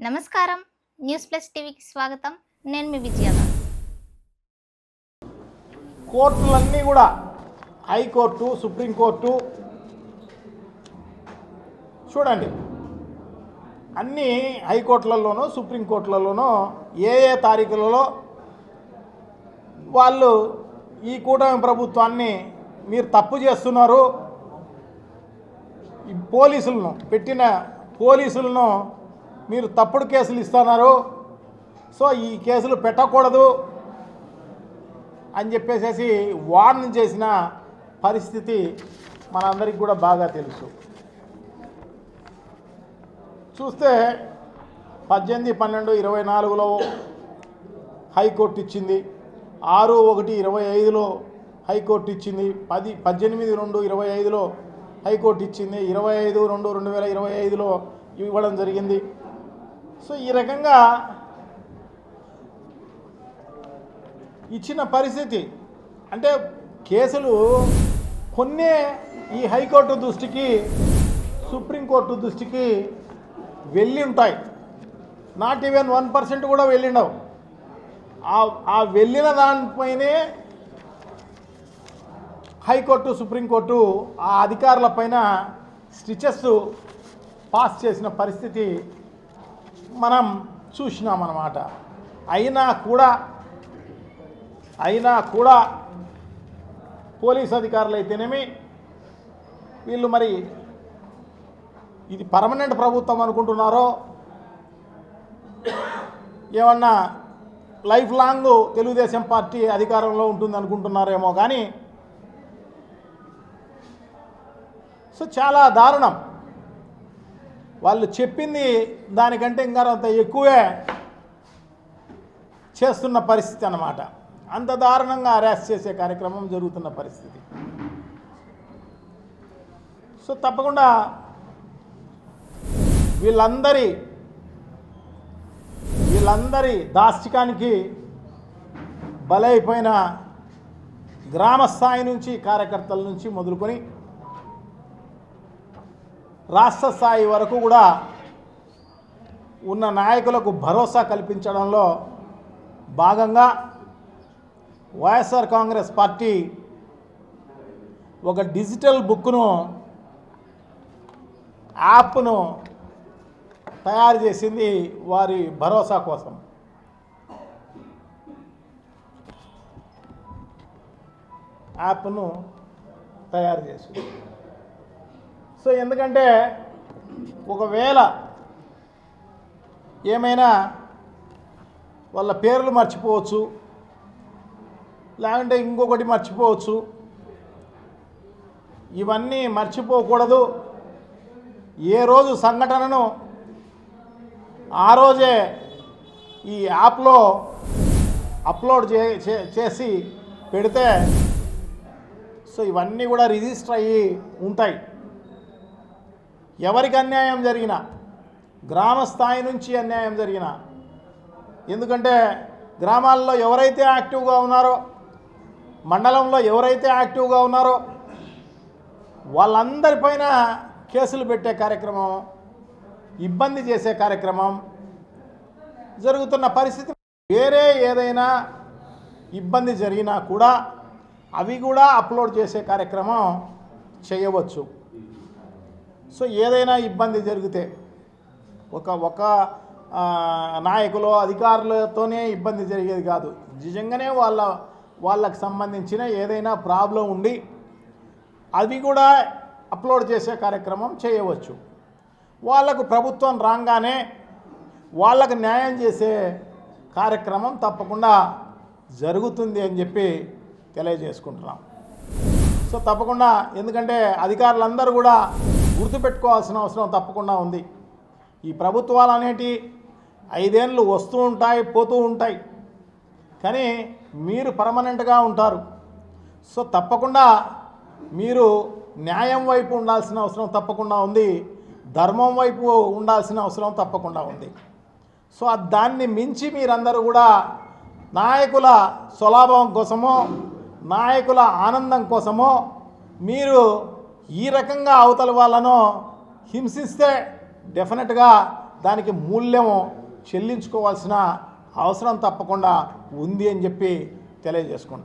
నమస్కారం news plus టీవీకి స్వాగతం. నేను మీ విజయ. కోర్టులన్నీ కూడా హైకోర్టు, సుప్రీంకోర్టు చూడండి, అన్ని హైకోర్టులలోనూ సుప్రీంకోర్టులలోనూ ఏ తారీఖులలో వాళ్ళు ఈ కూటమి ప్రభుత్వాన్ని మీరు తప్పు చేస్తున్నారు, ఈ పోలీసులను పెట్టిన పోలీసులను మీరు తప్పుడు కేసులు ఇస్తున్నారు, సో ఈ కేసులు పెట్టకూడదు అని చెప్పేసి వార్న్ చేసిన పరిస్థితి మనందరికీ కూడా బాగా తెలుసు. చూస్తే 18/12/24లో హైకోర్టు ఇచ్చింది, 6/1/25లో హైకోర్టు ఇచ్చింది, 18/2/25లో హైకోర్టు ఇచ్చింది, 25/2/2025లో ఇవ్వడం జరిగింది. సో ఈ రకంగా ఇచ్చిన పరిస్థితి అంటే కేసులు కొన్నే ఈ హైకోర్టు దృష్టికి, సుప్రీంకోర్టు దృష్టికి వెళ్ళి ఉంటాయి. నాట్ ఈవెన్ 1% కూడా వెళ్ళిండవు. ఆ వెళ్ళిన దానిపైనే హైకోర్టు, సుప్రీంకోర్టు ఆ అధికారుల పైన స్టిచెస్ పాస్ చేసిన పరిస్థితి మనం చూసినామన్నమాట. అయినా కూడా పోలీస్ అధికారులు అయితేనేమి వీళ్ళు మరి ఇది పర్మనెంట్ ప్రభుత్వం అనుకుంటున్నారో, ఏమన్నా లైఫ్ లాంగ్ తెలుగుదేశం పార్టీ అధికారంలో ఉంటుంది అనుకుంటున్నారేమో కానీ సో చాలా దారుణం. వాళ్ళు చెప్పింది దానికంటే ఇంకా అంత ఎక్కువే చేస్తున్న పరిస్థితి అన్నమాట. అంత దారుణంగా అరెస్ట్ చేసే కార్యక్రమం జరుగుతున్న పరిస్థితి. సో తప్పకుండా వీళ్ళందరి దాష్టికానికి బలైపోయిన గ్రామ స్థాయి నుంచి, కార్యకర్తల నుంచి మొదలుకొని రాష్ట్ర స్థాయి వరకు కూడా ఉన్న నాయకులకు భరోసా కల్పించడంలో భాగంగా వైఎస్ఆర్ కాంగ్రెస్ పార్టీ ఒక డిజిటల్ బుక్ను, యాప్ను తయారు చేసింది వారి భరోసా కోసం. యాప్ను తయారు చేసింది. సో ఎందుకంటే ఒకవేళ ఏమైనా వాళ్ళ పేర్లు మర్చిపోవచ్చు, లేకుంటే ఇంకొకటి మర్చిపోవచ్చు. ఇవన్నీ మర్చిపోకూడదు. ఏ రోజు సంఘటనను ఆ రోజే ఈ యాప్లో అప్లోడ్ చేసి పెడితే సో ఇవన్నీ కూడా రిజిస్టర్ అయ్యి ఉంటాయి. ఎవరికి అన్యాయం జరిగినా, గ్రామ స్థాయి నుంచి అన్యాయం జరిగినా, ఎందుకంటే గ్రామాల్లో ఎవరైతే యాక్టివ్గా ఉన్నారో, మండలంలో ఎవరైతే యాక్టివ్గా ఉన్నారో వాళ్ళందరిపైన కేసులు పెట్టే కార్యక్రమం, ఇబ్బంది చేసే కార్యక్రమం జరుగుతున్న పరిస్థితి. వేరే ఏదైనా ఇబ్బంది జరిగినా కూడా అవి కూడా అప్లోడ్ చేసే కార్యక్రమం చేయవచ్చు. సో ఏదైనా ఇబ్బంది జరిగితే ఒక నాయకులు, అధికారులతోనే ఇబ్బంది జరిగేది కాదు. నిజంగానే వాళ్ళకు సంబంధించిన ఏదైనా ప్రాబ్లం ఉండి అది కూడా అప్లోడ్ చేసే కార్యక్రమం చేయవచ్చు. వాళ్ళకు ప్రభుత్వం రాగానే వాళ్ళకు న్యాయం చేసే కార్యక్రమం తప్పకుండా జరుగుతుంది అని చెప్పి తెలియజేసుకుంటున్నాం. సో తప్పకుండా, ఎందుకంటే అధికారులందరూ కూడా గుర్తుపెట్టుకోవాల్సిన అవసరం తప్పకుండా ఉంది. ఈ ప్రభుత్వాలు అనేటి 5 ఏళ్ళు వస్తూ ఉంటాయి, పోతూ ఉంటాయి, కానీ మీరు పర్మనెంట్గా ఉంటారు. సో తప్పకుండా మీరు న్యాయం వైపు ఉండాల్సిన అవసరం తప్పకుండా ఉంది, ధర్మం వైపు ఉండాల్సిన అవసరం తప్పకుండా ఉంది. సో దాన్ని మించి మీరందరూ కూడా నాయకుల స్వలాభం కోసమో, నాయకుల ఆనందం కోసమో మీరు ఈ రకంగా అవతల వాళ్ళను హింసిస్తే డెఫినెట్గా దానికి మూల్యము చెల్లించుకోవాల్సిన అవసరం తప్పకుండా ఉంది అని చెప్పి తెలియజేసుకుంటాం.